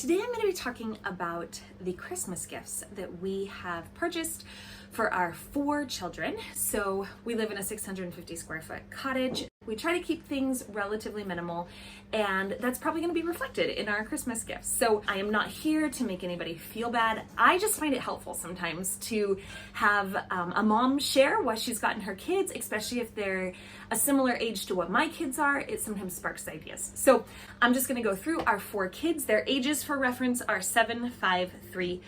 Today I'm going to be talking about the Christmas gifts that we have purchased for our 4 children. So we live in a 650 square foot cottage. We try to keep things relatively minimal, and that's probably going to be reflected in our Christmas gifts. So I am not here to make anybody feel bad. I just find it helpful sometimes to have a mom share what she's gotten her kids, especially if they're a similar age to what my kids are. It sometimes sparks ideas. So I'm just going to go through our 4 kids. Their ages for reference are 7, 5, 3,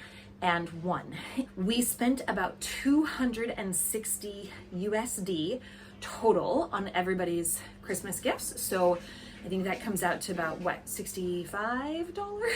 and 1. We spent about 260 USD total on everybody's Christmas gifts. So I think that comes out to about $65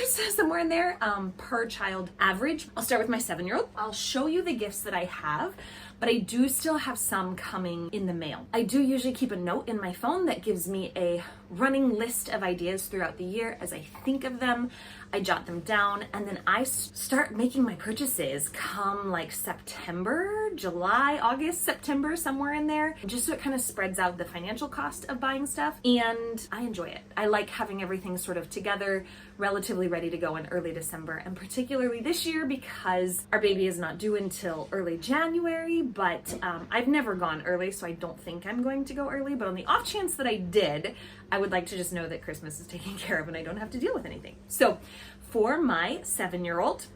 somewhere in there per child average. I'll start with my 7-year-old. I'll show you the gifts that I have, but I do still have some coming in the mail. I do usually keep a note in my phone that gives me a running list of ideas throughout the year. As I think of them, I jot them down, and then I start making my purchases come like September, July, August, September, somewhere in there, just so it kind of spreads out the financial cost of buying stuff, and I enjoy it. I like having everything sort of together, relatively ready to go in early December, and particularly this year because our baby is not due until early January, but I've never gone early, so I don't think I'm going to go early, but on the off chance that I did, I would like to just know that Christmas is taken care of and I don't have to deal with anything. So for my 7-year-old,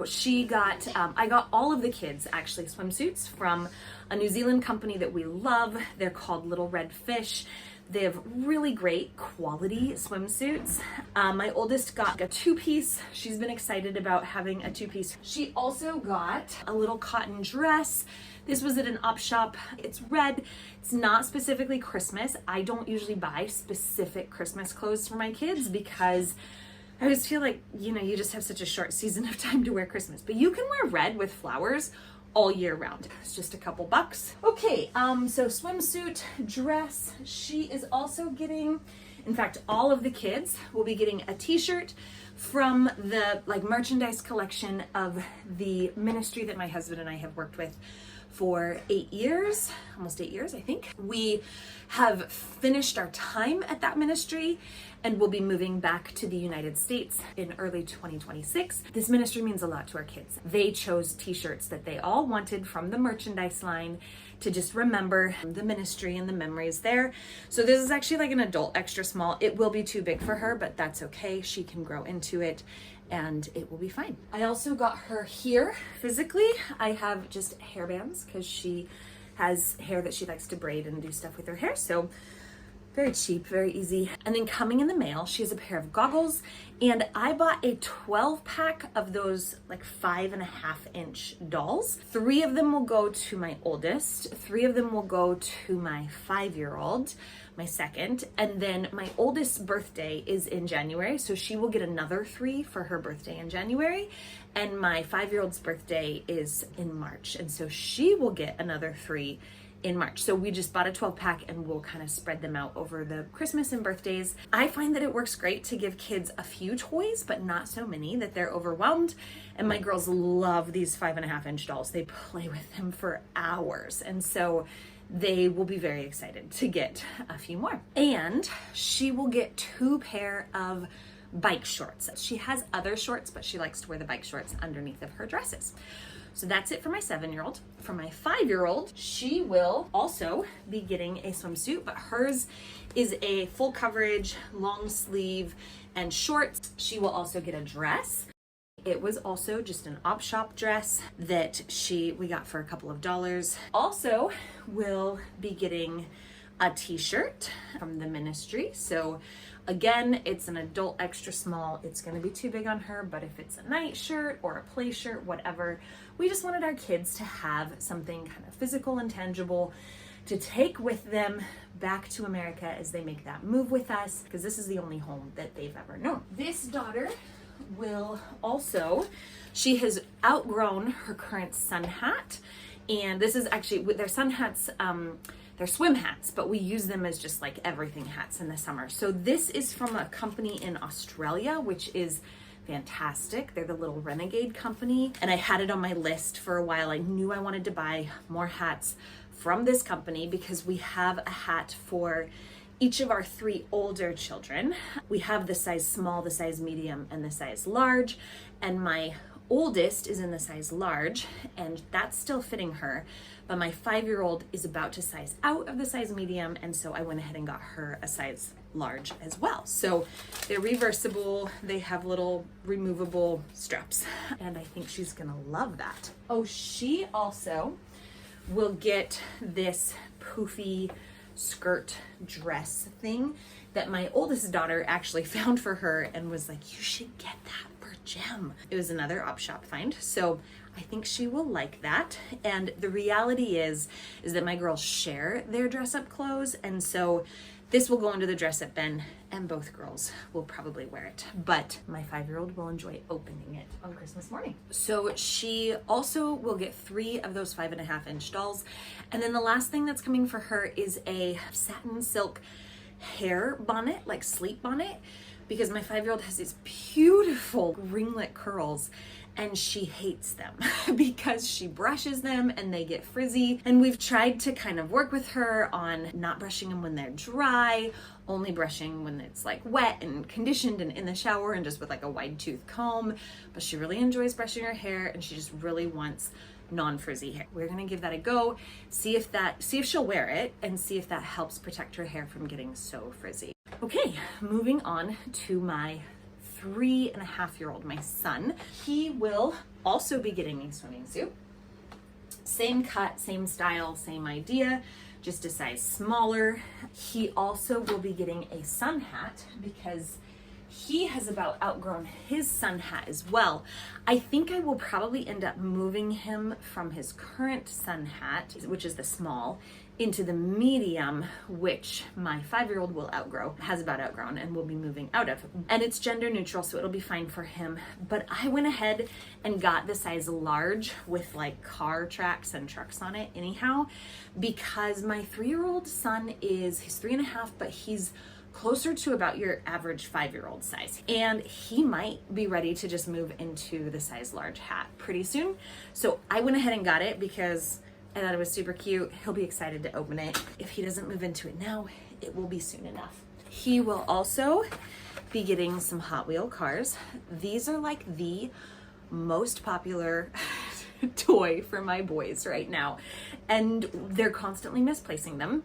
she got, I got all of the kids actually swimsuits from a New Zealand company that we love. They're called Little Red Fish. They have really great quality swimsuits. My oldest got a 2-piece. She's been excited about having a 2-piece. She also got a little cotton dress. This was at an op shop. It's red. It's not specifically Christmas. I don't usually buy specific Christmas clothes for my kids because I always feel like, you just have such a short season of time to wear Christmas. But you can wear red with flowers all year round. It's just a couple bucks. Okay, so swimsuit, dress. She is also getting, in fact, all of the kids will be getting a t-shirt from the merchandise collection of the ministry that my husband and I have worked with for 8 years, almost 8 years, I think. We have finished our time at that ministry and we'll be moving back to the United States in early 2026. This ministry means a lot to our kids. They chose t-shirts that they all wanted from the merchandise line to just remember the ministry and the memories there. So this is actually like an adult extra small. It will be too big for her, but that's okay. She can grow into it and it will be fine. I also got her here physically. I have just hairbands because she has hair that she likes to braid and do stuff with her hair. So very cheap, very easy. And then coming in the mail, she has a pair of goggles, and I bought a 12-pack of those 5.5-inch dolls. 3 of them will go to my oldest, 3 of them will go to my 5-year-old, my second, and then my oldest's birthday is in January, so she will get another 3 for her birthday in January, and my 5-year-old's birthday is in March, and so she will get another 3 in March. So we just bought a 12-pack and we'll kind of spread them out over the Christmas and birthdays. I find that it works great to give kids a few toys, but not so many that they're overwhelmed. And my girls love these 5.5-inch dolls. They play with them for hours. And so they will be very excited to get a few more. And she will get 2 pair of bike shorts. She has other shorts, but she likes to wear the bike shorts underneath of her dresses. So that's it for my 7-year-old. For my 5-year-old, she will also be getting a swimsuit, but hers is a full coverage, long sleeve, and shorts. She will also get a dress. It was also just an op shop dress that we got for a couple of dollars. Also will be getting a t-shirt from the ministry. So again, it's an adult extra small. It's going to be too big on her, but if it's a night shirt or a play shirt, whatever, we just wanted our kids to have something kind of physical and tangible to take with them back to America as they make that move with us, because this is the only home that they've ever known. This daughter will also, she has outgrown her current sun hat, and this is actually with their sun hats, they're swim hats, but we use them as just everything hats in the summer. So this is from a company in Australia, which is fantastic. They're the Little Renegade company, and I had it on my list for a while. I knew I wanted to buy more hats from this company because we have a hat for each of our 3 older children, we have the size small, the size medium, and the size large, and my oldest is in the size large, and that's still fitting her, but my 5-year-old is about to size out of the size medium, and so I went ahead and got her a size large as well. So they're reversible, they have little removable straps, and I think she's gonna love that. Oh, she also will get this poofy skirt dress thing that my oldest daughter actually found for her and was like, you should get that for Jem. It was another op shop find, so I think she will like that. And the reality is that my girls share their dress up clothes, and so this will go into the dress up bin and both girls will probably wear it, but my 5-year-old will enjoy opening it on Christmas morning. So she also will get 3 of those 5.5-inch dolls. And then the last thing that's coming for her is a satin silk hair bonnet, like sleep bonnet, because my 5-year-old has these beautiful ringlet curls and she hates them because she brushes them and they get frizzy. And we've tried to kind of work with her on not brushing them when they're dry, only brushing when it's like wet and conditioned and in the shower and just with like a wide tooth comb. But she really enjoys brushing her hair and she just really wants non-frizzy hair. We're gonna give that a go, see if she'll wear it and see if that helps protect her hair from getting so frizzy. Okay, moving on to my 3.5-year-old, my son. He will also be getting a swimming suit. Same cut, same style, same idea, just a size smaller. He also will be getting a sun hat because he has about outgrown his sun hat as well. I think I will probably end up moving him from his current sun hat, which is the small, into the medium, which my 5-year-old will outgrow, has about outgrown, and will be moving out of. And it's gender neutral, so it'll be fine for him. But I went ahead and got the size large with like car tracks and trucks on it anyhow, because my 3-year-old son he's 3.5, but he's closer to about your average 5-year-old size. And he might be ready to just move into the size large hat pretty soon. So I went ahead and got it because I thought it was super cute. He'll be excited to open it. If he doesn't move into it now, it will be soon enough. He will also be getting some Hot Wheel cars. These are like the most popular toy for my boys right now. And they're constantly misplacing them,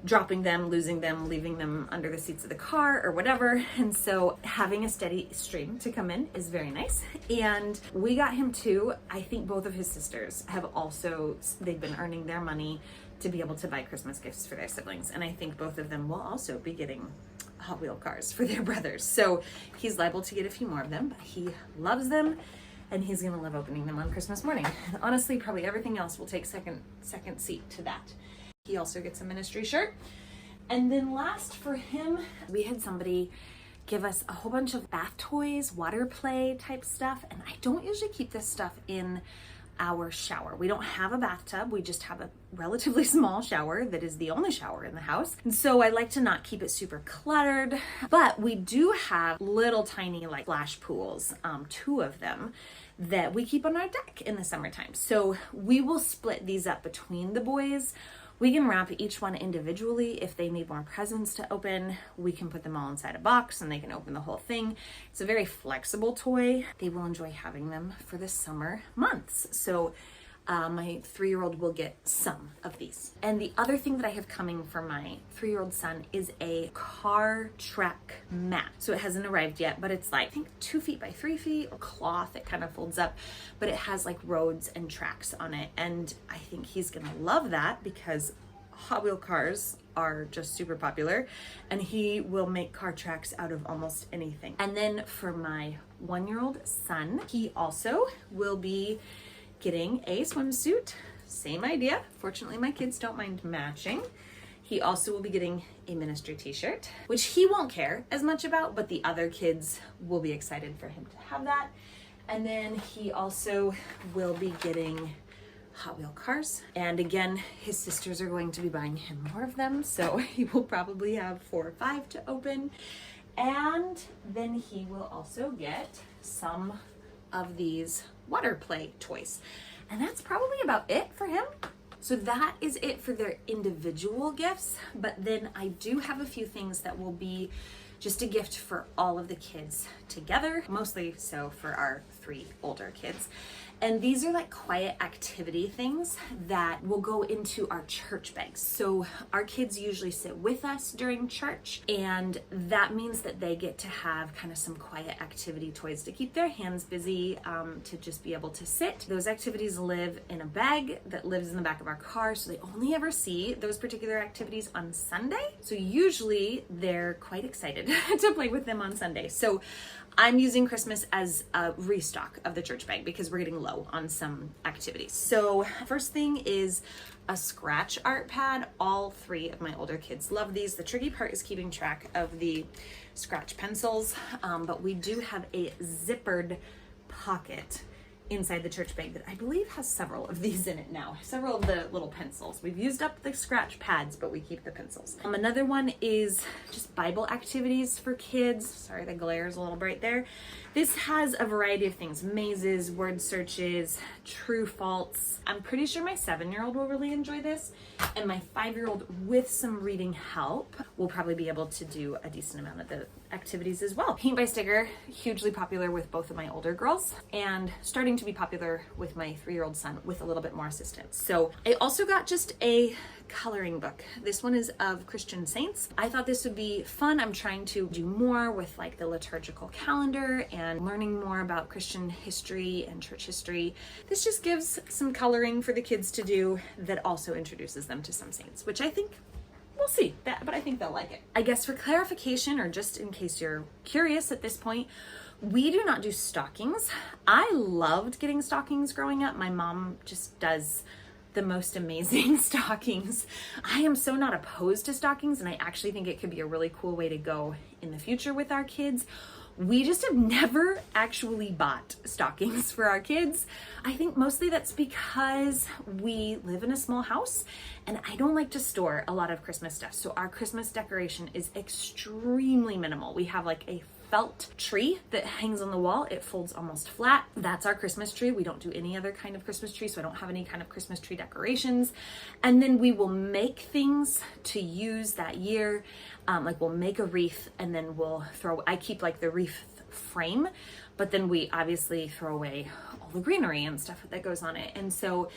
dropping them, losing them, leaving them under the seats of the car or whatever. And so having a steady stream to come in is very nice. And we got him too. I think both of his sisters have also, they've been earning their money to be able to buy Christmas gifts for their siblings. And I think both of them will also be getting Hot Wheel cars for their brothers. So he's liable to get a few more of them, but he loves them and he's gonna love opening them on Christmas morning. Honestly, probably everything else will take second seat to that. He also gets a ministry shirt. And then last for him, we had somebody give us a whole bunch of bath toys, water play type stuff. And I don't usually keep this stuff in our shower. We don't have a bathtub. We just have a relatively small shower that is the only shower in the house. And so I like to not keep it super cluttered, but we do have little tiny like splash pools, 2 of them that we keep on our deck in the summertime. So we will split these up between the boys. We can wrap each one individually. If they need more presents to open, we can put them all inside a box and they can open the whole thing. It's a very flexible toy. They will enjoy having them for the summer months. So my 3-year-old will get some of these. And the other thing that I have coming for my 3-year-old son is a car track mat. So it hasn't arrived yet, but it's like, I think 2 feet by 3 feet, or cloth. It kind of folds up, but it has like roads and tracks on it. And I think he's gonna love that because Hot Wheel cars are just super popular and he will make car tracks out of almost anything. And then for my 1-year-old son, he also will be getting a swimsuit. Same idea. Fortunately, my kids don't mind matching. He also will be getting a ministry t-shirt, which he won't care as much about, but the other kids will be excited for him to have that. And then he also will be getting Hot Wheel cars. And again, his sisters are going to be buying him more of them, so he will probably have 4 or 5 to open. And then he will also get some of these water play toys. And that's probably about it for him. So that is it for their individual gifts, but then I do have a few things that will be just a gift for all of the kids together, mostly so for our 3 older kids. And these are like quiet activity things that will go into our church bags. So our kids usually sit with us during church, and that means that they get to have kind of some quiet activity toys to keep their hands busy, to just be able to sit. Those activities live in a bag that lives in the back of our car, so they only ever see those particular activities on Sunday. So usually they're quite excited to play with them on Sunday. So I'm using Christmas as a restock of the church bag because we're getting low on some activities. So first thing is a scratch art pad. All 3 of my older kids love these. The tricky part is keeping track of the scratch pencils, but we do have a zippered pocket inside the church bag that I believe has several of these in it now, several of the little pencils. We've used up the scratch pads, but we keep the pencils. Another one is just Bible activities for kids. Sorry, the glare is a little bright there. This has a variety of things: mazes, word searches, true false. I'm pretty sure my 7-year-old will really enjoy this, and my 5-year-old, with some reading help, will probably be able to do a decent amount of the activities as well. Paint by sticker, hugely popular with both of my older girls, and starting to be popular with my 3-year-old son with a little bit more assistance. So I also got just a coloring book. This one is of Christian saints. I thought this would be fun. I'm trying to do more with like the liturgical calendar and learning more about Christian history and church history. This just gives some coloring for the kids to do that also introduces them to some saints, which I think we'll see that, but I think they'll like it. I guess for clarification, or just in case you're curious at this point, we do not do stockings. I loved getting stockings growing up. My mom just does the most amazing stockings. I am so not opposed to stockings, and I actually think it could be a really cool way to go in the future with our kids. We just have never actually bought stockings for our kids. I think mostly that's because we live in a small house and I don't like to store a lot of Christmas stuff. So our Christmas decoration is extremely minimal. We have like a felt tree that hangs on the wall. It folds almost flat. That's our Christmas tree. We don't do any other kind of Christmas tree, so I don't have any kind of Christmas tree decorations. And then we will make things to use that year. Like we'll make a wreath and then I keep like the wreath frame, but then we obviously throw away all the greenery and stuff that goes on it. And so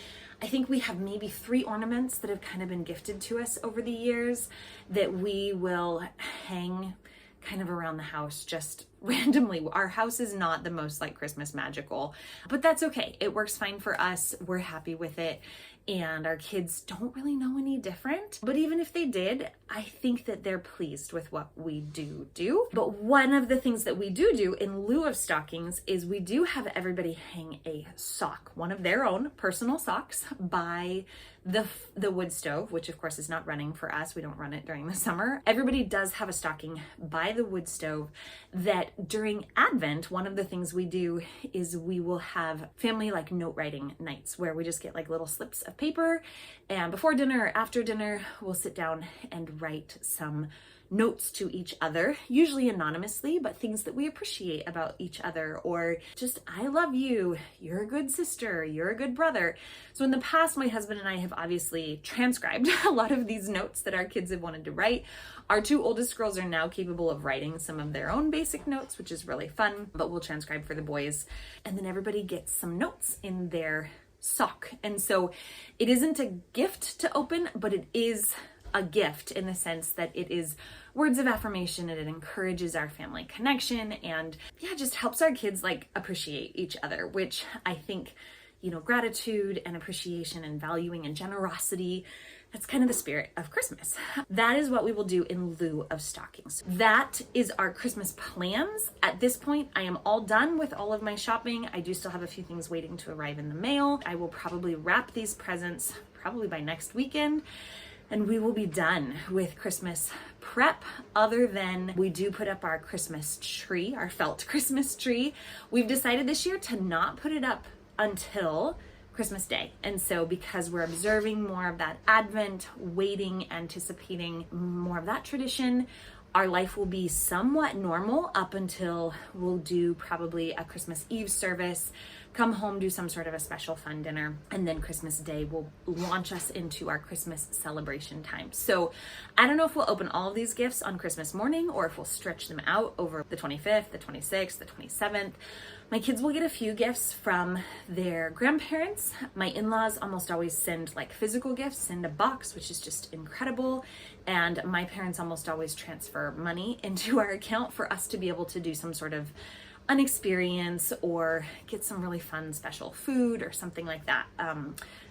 I think we have maybe 3 ornaments that have kind of been gifted to us over the years that we will hang kind of around the house just randomly. Our house is not the most like Christmas magical, but that's okay. It works fine for us. We're happy with it. And our kids don't really know any different. But even if they did, I think that they're pleased with what we do. But one of the things that we do in lieu of stockings is we do have everybody hang a sock, one of their own personal socks, by the wood stove, which of course is not running for us. We don't run it during the summer. Everybody does have a stocking by the wood stove that during Advent, one of the things we do is we will have family like note writing nights where we just get like little slips of paper, and before dinner or after dinner, we'll sit down and write some notes to each other, usually anonymously, but things that we appreciate about each other, or just, I love you, you're a good sister, you're a good brother. So in the past, my husband and I have obviously transcribed a lot of these notes that our kids have wanted to write. Our 2 oldest girls are now capable of writing some of their own basic notes, which is really fun, but we'll transcribe for the boys. And then everybody gets some notes in their sock. And so it isn't a gift to open, but it is a gift in the sense that it is words of affirmation and it encourages our family connection and just helps our kids like appreciate each other, which I think, gratitude and appreciation and valuing and generosity, that's kind of the spirit of Christmas. That is what we will do in lieu of stockings. That is our Christmas plans. At this point, I am all done with all of my shopping. I do still have a few things waiting to arrive in the mail. I will probably wrap these presents probably by next weekend, and we will be done with Christmas prep, other than we do put up our Christmas tree, our felt Christmas tree. We've decided this year to not put it up until Christmas Day. And so because we're observing more of that Advent, waiting, anticipating more of that tradition, Our life will be somewhat normal up until we'll do probably a Christmas Eve service, come home, do some sort of a special fun dinner, and then Christmas Day will launch us into our Christmas celebration time. So I don't know if we'll open all of these gifts on Christmas morning or if we'll stretch them out over the 25th, the 26th, the 27th. My kids will get a few gifts from their grandparents. My in-laws almost always send like physical gifts, send a box, which is just incredible. And my parents almost always transfer money into our account for us to be able to do some sort of an experience or get some really fun special food or something like that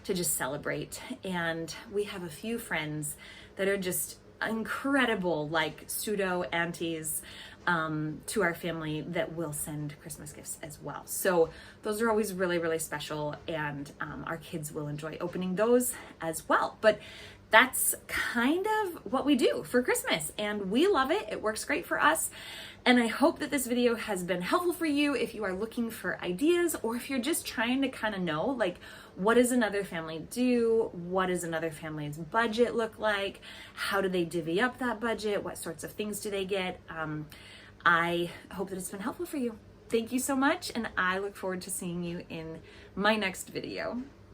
to just celebrate. And we have a few friends that are just incredible, like pseudo aunties to our family that will send Christmas gifts as well. So those are always really, really special, and our kids will enjoy opening those as well. But that's kind of what we do for Christmas, and we love it. It works great for us. And I hope that this video has been helpful for you if you are looking for ideas, or if you're just trying to kind of know, like, what does another family do? What does another family's budget look like? How do they divvy up that budget? What sorts of things do they get? I hope that it's been helpful for you. Thank you so much, and I look forward to seeing you in my next video.